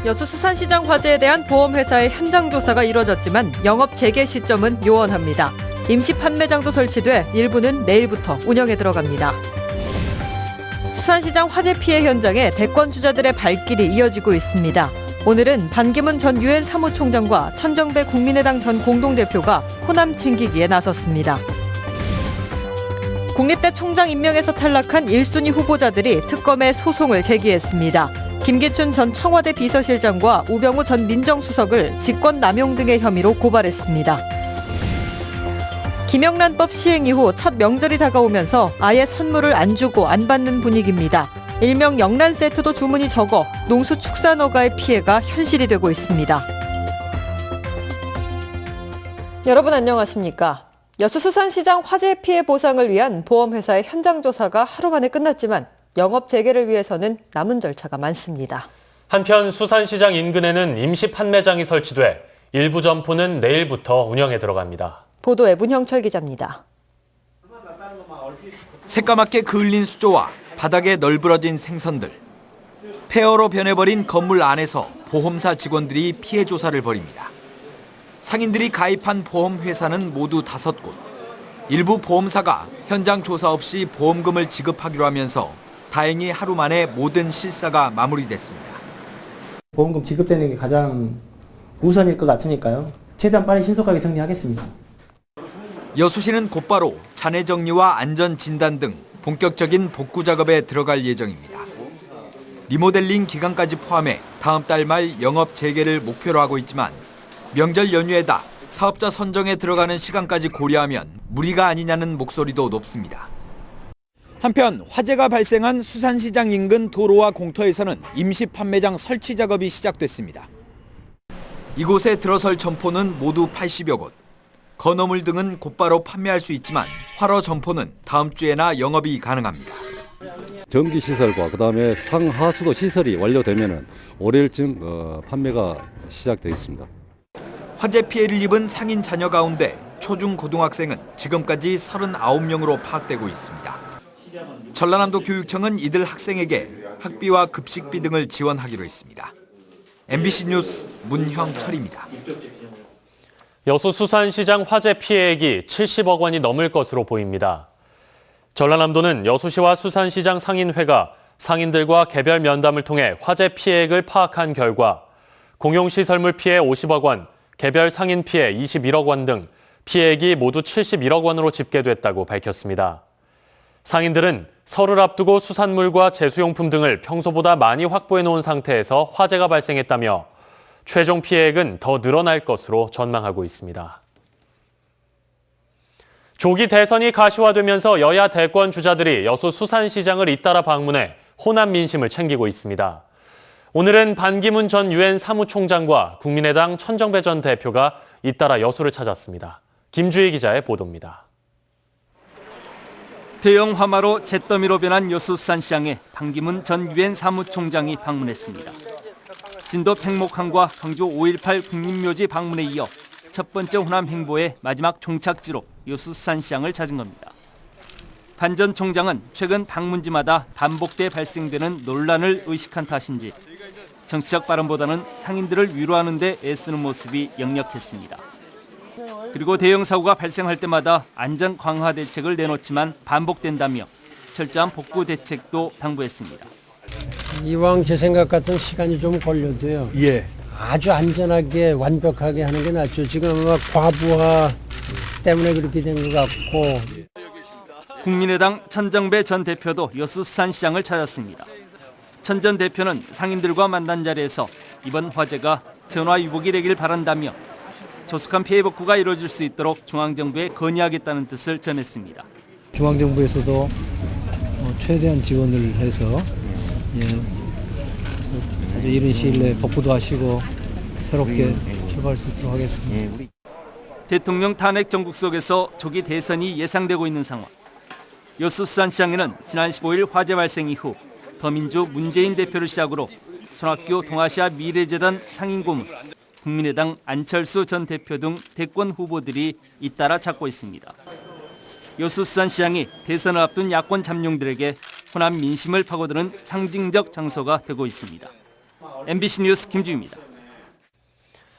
여수 수산시장 화재에 대한 보험회사의 현장 조사가 이뤄졌지만 영업 재개 시점은 요원합니다. 임시 판매장도 설치돼 일부는 내일부터 운영에 들어갑니다. 수산시장 화재 피해 현장에 대권 주자들의 발길이 이어지고 있습니다. 오늘은 반기문 전 유엔 사무총장과 천정배 국민의당 전 공동대표가 호남 챙기기에 나섰습니다. 국립대 총장 임명에서 탈락한 1순위 후보자들이 특검에 소송을 제기했습니다. 김기춘 전 청와대 비서실장과 우병우 전 민정수석을 직권남용 등의 혐의로 고발했습니다. 김영란법 시행 이후 첫 명절이 다가오면서 아예 선물을 안 주고 안 받는 분위기입니다. 일명 영란 세트도 주문이 적어 농수축산어가의 피해가 현실이 되고 있습니다. 여러분 안녕하십니까? 여수 수산시장 화재 피해 보상을 위한 보험회사의 현장 조사가 하루 만에 끝났지만 영업 재개를 위해서는 남은 절차가 많습니다. 한편 수산시장 인근에는 임시 판매장이 설치돼 일부 점포는 내일부터 운영에 들어갑니다. 보도에 문형철 기자입니다. 새까맣게 그을린 수조와 바닥에 널브러진 생선들. 폐허로 변해버린 건물 안에서 보험사 직원들이 피해 조사를 벌입니다. 상인들이 가입한 보험회사는 모두 5곳. 일부 보험사가 현장 조사 없이 보험금을 지급하기로 하면서 다행히 하루 만에 모든 실사가 마무리됐습니다. 보험금 지급되는 게 가장 우선일 것 같으니까요. 최대한 빨리 신속하게 정리하겠습니다. 여수시는 곧바로 잔해 정리와 안전 진단 등 본격적인 복구 작업에 들어갈 예정입니다. 리모델링 기간까지 포함해 다음 달 말 영업 재개를 목표로 하고 있지만 명절 연휴에다 사업자 선정에 들어가는 시간까지 고려하면 무리가 아니냐는 목소리도 높습니다. 한편 화재가 발생한 수산시장 인근 도로와 공터에서는 임시 판매장 설치 작업이 시작됐습니다. 이곳에 들어설 점포는 모두 80여 곳. 건어물 등은 곧바로 판매할 수 있지만 활어 점포는 다음 주에나 영업이 가능합니다. 전기 시설과 그다음에 상하수도 시설이 완료되면 월요일쯤 판매가 시작되겠습니다. 화재 피해를 입은 상인 자녀 가운데 초중 고등학생은 지금까지 39명으로 파악되고 있습니다. 전라남도 교육청은 이들 학생에게 학비와 급식비 등을 지원하기로 했습니다. MBC 뉴스 문형철입니다. 여수 수산시장 화재 피해액이 70억 원이 넘을 것으로 보입니다. 전라남도는 여수시와 수산시장 상인회가 상인들과 개별 면담을 통해 화재 피해액을 파악한 결과 공용시설물 피해 50억 원, 개별 상인 피해 21억 원 등 피해액이 모두 71억 원으로 집계됐다고 밝혔습니다. 상인들은 설을 앞두고 수산물과 제수용품 등을 평소보다 많이 확보해 놓은 상태에서 화재가 발생했다며 최종 피해액은 더 늘어날 것으로 전망하고 있습니다. 조기 대선이 가시화되면서 여야 대권 주자들이 여수 수산시장을 잇따라 방문해 호남 민심을 챙기고 있습니다. 오늘은 반기문 전 유엔 사무총장과 국민의당 천정배 전 대표가 잇따라 여수를 찾았습니다. 김주희 기자의 보도입니다. 대형 화마로 잿더미로 변한 여수 수산시장에 반기문 전 유엔 사무총장이 방문했습니다. 진도 팽목항과 광주 5.18 국립묘지 방문에 이어 첫 번째 호남 행보의 마지막 종착지로 여수 수산시장을 찾은 겁니다. 반 전 총장은 최근 방문지마다 반복돼 발생되는 논란을 의식한 탓인지 정치적 발언보다는 상인들을 위로하는 데 애쓰는 모습이 역력했습니다. 그리고 대형 사고가 발생할 때마다 안전 강화 대책을 내놓지만 반복된다며 철저한 복구 대책도 당부했습니다. 이왕 제 생각 같은 시간이 좀 걸려도요. 아주 안전하게 완벽하게 하는 게 낫죠. 지금 아마 과부하 때문에 그렇게 된 것 같고. 국민의당 천정배 전 대표도 여수 수산시장을 찾았습니다. 천 전 대표는 상인들과 만난 자리에서 이번 화재가 전화위복이 되길 바란다며 조속한 피해 복구가 이루어질 수 있도록 중앙정부에 건의하겠다는 뜻을 전했습니다. 중앙정부에서도 최대한 지원을 해서 아주 이른 시일 내에 복구도 하시고 새롭게 출발할 수 있도록 하겠습니다. 대통령 탄핵 정국 속에서 조기 대선이 예상되고 있는 상황. 여수 수산시장에는 지난 15일 화재 발생 이후 더민주 문재인 대표를 시작으로 손학규 동아시아 미래재단 상임고문, 국민의당 안철수 전 대표 등 대권 후보들이 잇따라 찾고 있습니다. 여수 수산시장이 대선을 앞둔 야권 잠룡들에게 호남 민심을 파고드는 상징적 장소가 되고 있습니다. MBC 뉴스 김주입니다.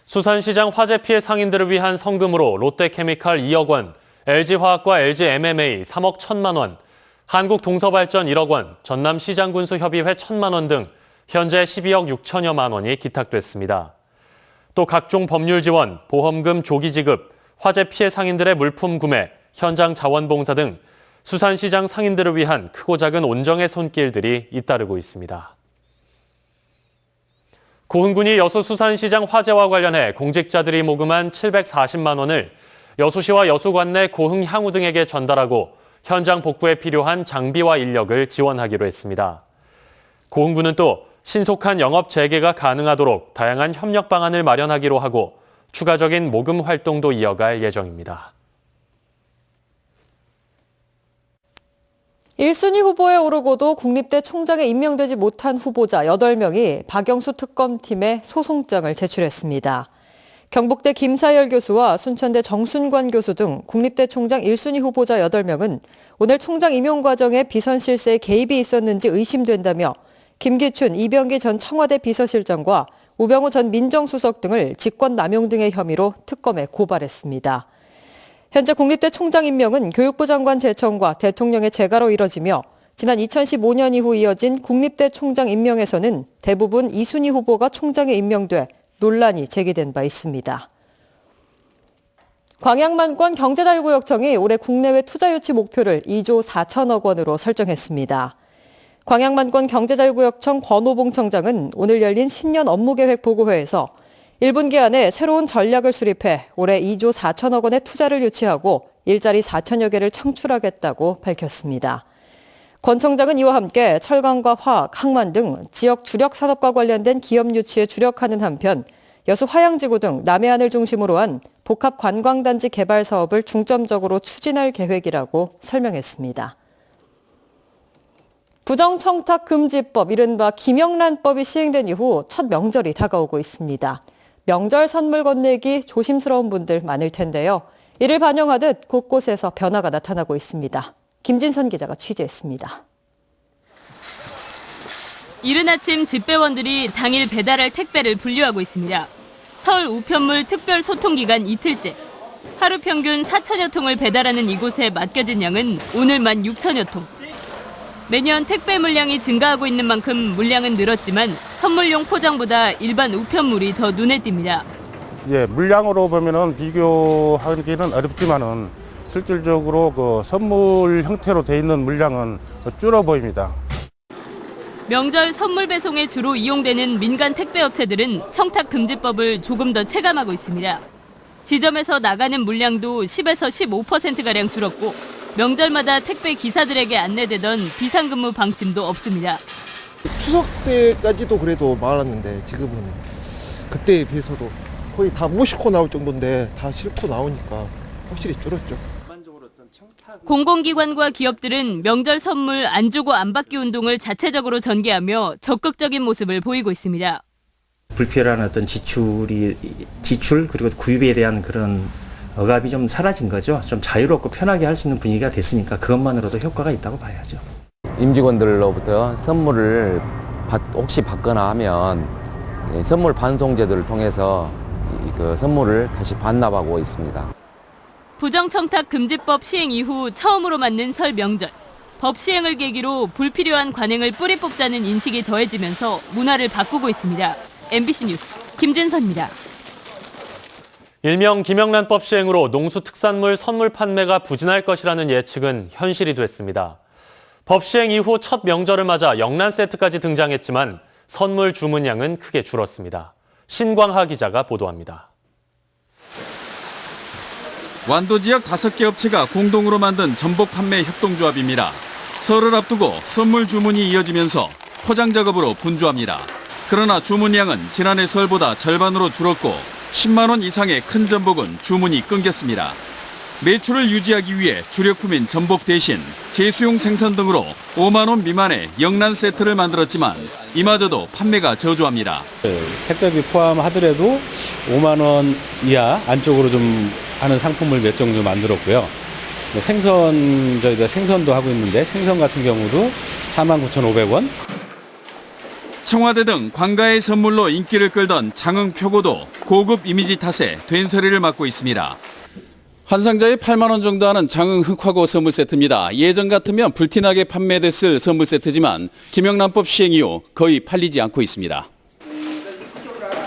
수산시장 화재 피해 상인들을 위한 성금으로 롯데케미칼 2억 원, LG화학과 LGMMA 3억 1천만 원, 한국동서발전 1억 원, 전남시장군수협의회 1천만 원 등 현재 12억 6천여만 원이 기탁됐습니다. 또 각종 법률 지원, 보험금 조기 지급, 화재 피해 상인들의 물품 구매, 현장 자원봉사 등 수산시장 상인들을 위한 크고 작은 온정의 손길들이 잇따르고 있습니다. 고흥군이 여수 수산시장 화재와 관련해 공직자들이 모금한 740만 원을 여수시와 여수관내 고흥 향후 등에게 전달하고 현장 복구에 필요한 장비와 인력을 지원하기로 했습니다. 고흥군은 또 신속한 영업 재개가 가능하도록 다양한 협력 방안을 마련하기로 하고 추가적인 모금 활동도 이어갈 예정입니다. 1순위 후보에 오르고도 국립대 총장에 임명되지 못한 후보자 8명이 박영수 특검팀에 소송장을 제출했습니다. 경북대 김사열 교수와 순천대 정순관 교수 등 국립대 총장 1순위 후보자 8명은 오늘 총장 임용 과정에 비선 실세에 개입이 있었는지 의심된다며 김기춘, 이병기 전 청와대 비서실장과 우병우 전 민정수석 등을 직권남용 등의 혐의로 특검에 고발했습니다. 현재 국립대 총장 임명은 교육부 장관 제청과 대통령의 재가로 이뤄지며 지난 2015년 이후 이어진 국립대 총장 임명에서는 대부분 2순위 후보가 총장에 임명돼 논란이 제기된 바 있습니다. 광양만권 경제자유구역청이 올해 국내외 투자 유치 목표를 2조 4천억 원으로 설정했습니다. 광양만권 경제자유구역청 권오봉 청장은 오늘 열린 신년 업무계획 보고회에서 1분기 안에 새로운 전략을 수립해 올해 2조 4천억 원의 투자를 유치하고 일자리 4천여 개를 창출하겠다고 밝혔습니다. 권 청장은 이와 함께 철강과 화학, 항만 등 지역 주력 산업과 관련된 기업 유치에 주력하는 한편 여수 화양지구 등 남해안을 중심으로 한 복합 관광단지 개발 사업을 중점적으로 추진할 계획이라고 설명했습니다. 부정청탁금지법, 이른바 김영란법이 시행된 이후 첫 명절이 다가오고 있습니다. 명절 선물 건네기 조심스러운 분들 많을 텐데요. 이를 반영하듯 곳곳에서 변화가 나타나고 있습니다. 김진선 기자가 취재했습니다. 이른 아침 집배원들이 당일 배달할 택배를 분류하고 있습니다. 서울 우편물 특별소통기간 이틀째. 하루 평균 4천여 통을 배달하는 이곳에 맡겨진 양은 오늘만 6천여 통. 매년 택배 물량이 증가하고 있는 만큼 물량은 늘었지만 선물용 포장보다 일반 우편물이 더 눈에 띕니다. 예, 물량으로 보면은 비교하기는 어렵지만은 실질적으로 그 선물 형태로 돼 있는 물량은 줄어 보입니다. 명절 선물 배송에 주로 이용되는 민간 택배업체들은 청탁금지법을 조금 더 체감하고 있습니다. 지점에서 나가는 물량도 10에서 15%가량 줄었고 명절마다 택배 기사들에게 안내되던 비상근무 방침도 없습니다. 추석 때까지도 그래도 많았는데 지금은 그때에 비해서도 거의 다 못 싣고 나올 정도인데 다 싣고 나오니까 확실히 줄었죠. 공공기관과 기업들은 명절 선물 안 주고 안 받기 운동을 자체적으로 전개하며 적극적인 모습을 보이고 있습니다. 불필요한 어떤 지출 그리고 구입에 대한 그런 억압이 좀 사라진 거죠. 좀 자유롭고 편하게 할 수 있는 분위기가 됐으니까 그것만으로도 효과가 있다고 봐야죠. 임직원들로부터 선물을 혹시 받거나 하면 선물 반송제도를 통해서 그 선물을 다시 반납하고 있습니다. 부정청탁금지법 시행 이후 처음으로 맞는 설 명절. 법 시행을 계기로 불필요한 관행을 뿌리 뽑자는 인식이 더해지면서 문화를 바꾸고 있습니다. MBC 뉴스 김진선입니다. 일명 김영란법 시행으로 농수특산물 선물 판매가 부진할 것이라는 예측은 현실이 됐습니다. 법 시행 이후 첫 명절을 맞아 영란 세트까지 등장했지만 선물 주문량은 크게 줄었습니다. 신광하 기자가 보도합니다. 완도 지역 5개 업체가 공동으로 만든 전복 판매 협동조합입니다. 설을 앞두고 선물 주문이 이어지면서 포장 작업으로 분주합니다. 그러나 주문량은 지난해 설보다 절반으로 줄었고 10만 원 이상의 큰 전복은 주문이 끊겼습니다. 매출을 유지하기 위해 주력품인 전복 대신 제수용 생선 등으로 5만 원 미만의 영란 세트를 만들었지만 이마저도 판매가 저조합니다. 택배비 포함하더라도 5만 원 이하 안쪽으로 좀 하는 상품을 몇 종류 만들었고요. 생선 저희가 생선도 하고 있는데 생선 같은 경우도 49,500원. 청와대 등 관가의 선물로 인기를 끌던 장흥 표고도 고급 이미지 탓에 된소리를 맞고 있습니다. 한 상자에 8만 원 정도 하는 장흥 흑화고 선물 세트입니다. 예전 같으면 불티나게 판매됐을 선물 세트지만 김영란법 시행 이후 거의 팔리지 않고 있습니다.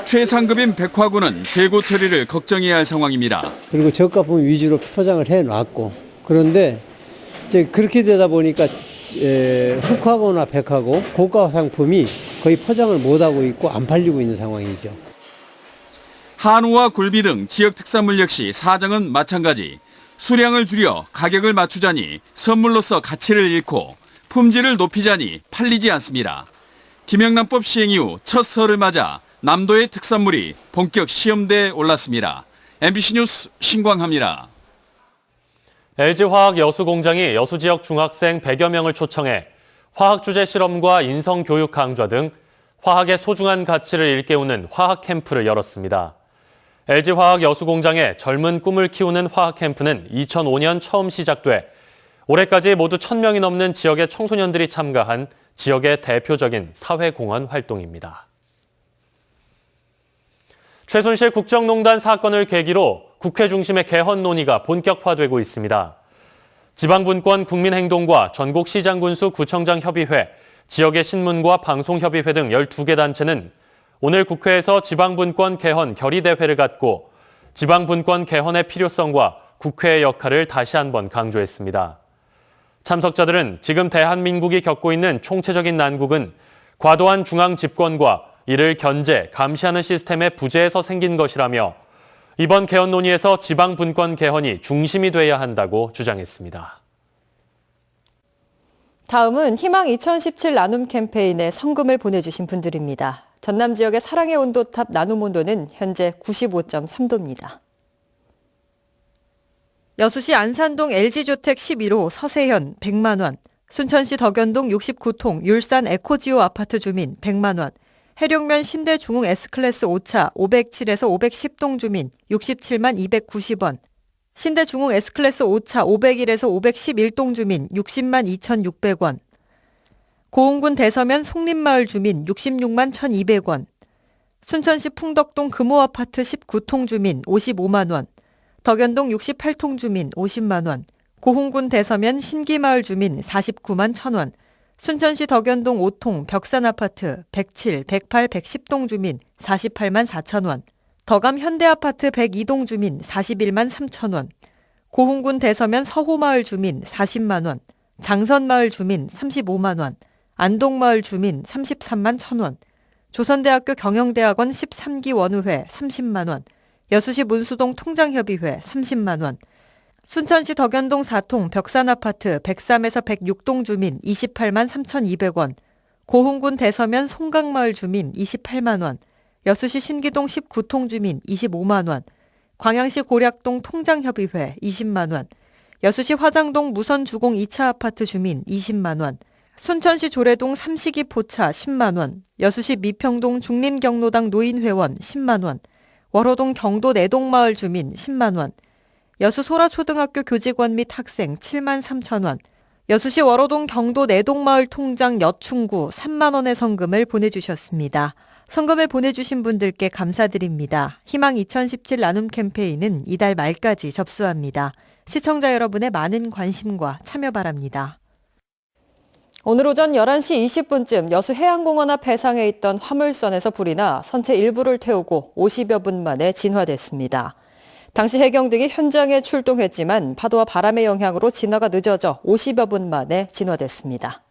최상급인 백화고는 재고 처리를 걱정해야 할 상황입니다. 그리고 저가품 위주로 포장을 해놨고 그런데 이제 그렇게 되다 보니까 흑화고나 백화고 고가 상품이 거의 포장을 못하고 있고 안 팔리고 있는 상황이죠. 한우와 굴비 등 지역 특산물 역시 사정은 마찬가지. 수량을 줄여 가격을 맞추자니 선물로서 가치를 잃고 품질을 높이자니 팔리지 않습니다. 김영란법 시행 이후 첫 설을 맞아 남도의 특산물이 본격 시험대에 올랐습니다. MBC 뉴스 신광하입니다. LG화학 여수공장이 여수 지역 중학생 100여 명을 초청해 화학 주제 실험과 인성 교육 강좌 등 화학의 소중한 가치를 일깨우는 화학 캠프를 열었습니다. LG화학 여수공장의 젊은 꿈을 키우는 화학 캠프는 2005년 처음 시작돼 올해까지 모두 1,000명이 넘는 지역의 청소년들이 참가한 지역의 대표적인 사회공헌 활동입니다. 최순실 국정농단 사건을 계기로 국회 중심의 개헌 논의가 본격화되고 있습니다. 지방분권 국민행동과 전국시장군수 구청장협의회, 지역의 신문과 방송협의회 등 12개 단체는 오늘 국회에서 지방분권 개헌 결의대회를 갖고 지방분권 개헌의 필요성과 국회의 역할을 다시 한번 강조했습니다. 참석자들은 지금 대한민국이 겪고 있는 총체적인 난국은 과도한 중앙 집권과 이를 견제, 감시하는 시스템의 부재에서 생긴 것이라며 이번 개헌 논의에서 지방분권 개헌이 중심이 돼야 한다고 주장했습니다. 다음은 희망 2017 나눔 캠페인에 성금을 보내주신 분들입니다. 전남 지역의 사랑의 온도탑 나눔 온도는 현재 95.3도입니다. 여수시 안산동 LG주택 11호 서세현 100만 원, 순천시 덕연동 69통 율산 에코지오 아파트 주민 100만 원, 해룡면 신대중흥 S클래스 5차 507에서 510동 주민 67만 290원, 신대중흥 S클래스 5차 501에서 511동 주민 60만 2,600원, 고흥군 대서면 송림마을 주민 66만 1,200원, 순천시 풍덕동 금호아파트 19통 주민 55만 원, 덕연동 68통 주민 50만 원, 고흥군 대서면 신기마을 주민 49만 1,000원, 순천시 덕연동 5통 벽산아파트 107, 108, 110동 주민 48만 4천 원, 덕암 현대아파트 102동 주민 41만 3천 원, 고흥군 대서면 서호마을 주민 40만 원, 장선마을 주민 35만 원, 안동마을 주민 33만 1천 원, 조선대학교 경영대학원 13기 원우회 30만 원, 여수시 문수동 통장협의회 30만 원, 순천시 덕연동 4통 벽산아파트 103에서 106동 주민 28만 3,200원, 고흥군 대서면 송강마을 주민 28만 원, 여수시 신기동 19통 주민 25만 원, 광양시 고략동 통장협의회 20만 원, 여수시 화장동 무선주공 2차 아파트 주민 20만 원, 순천시 조례동 삼식이 포차 10만 원, 여수시 미평동 중림경로당 노인회원 10만 원, 월호동 경도 내동마을 주민 10만 원, 여수 소라초등학교 교직원 및 학생 7만 3천 원, 여수시 월호동 경도 내동마을 통장 여충구 3만 원의 성금을 보내주셨습니다. 성금을 보내주신 분들께 감사드립니다. 희망 2017 나눔 캠페인은 이달 말까지 접수합니다. 시청자 여러분의 많은 관심과 참여 바랍니다. 오늘 오전 11시 20분쯤 여수 해양공원 앞 해상에 있던 화물선에서 불이 나 선체 일부를 태우고 50여 분 만에 진화됐습니다. 당시 해경등이 현장에 출동했지만 파도와 바람의 영향으로 진화가 늦어져 50여 분 만에 진화됐습니다.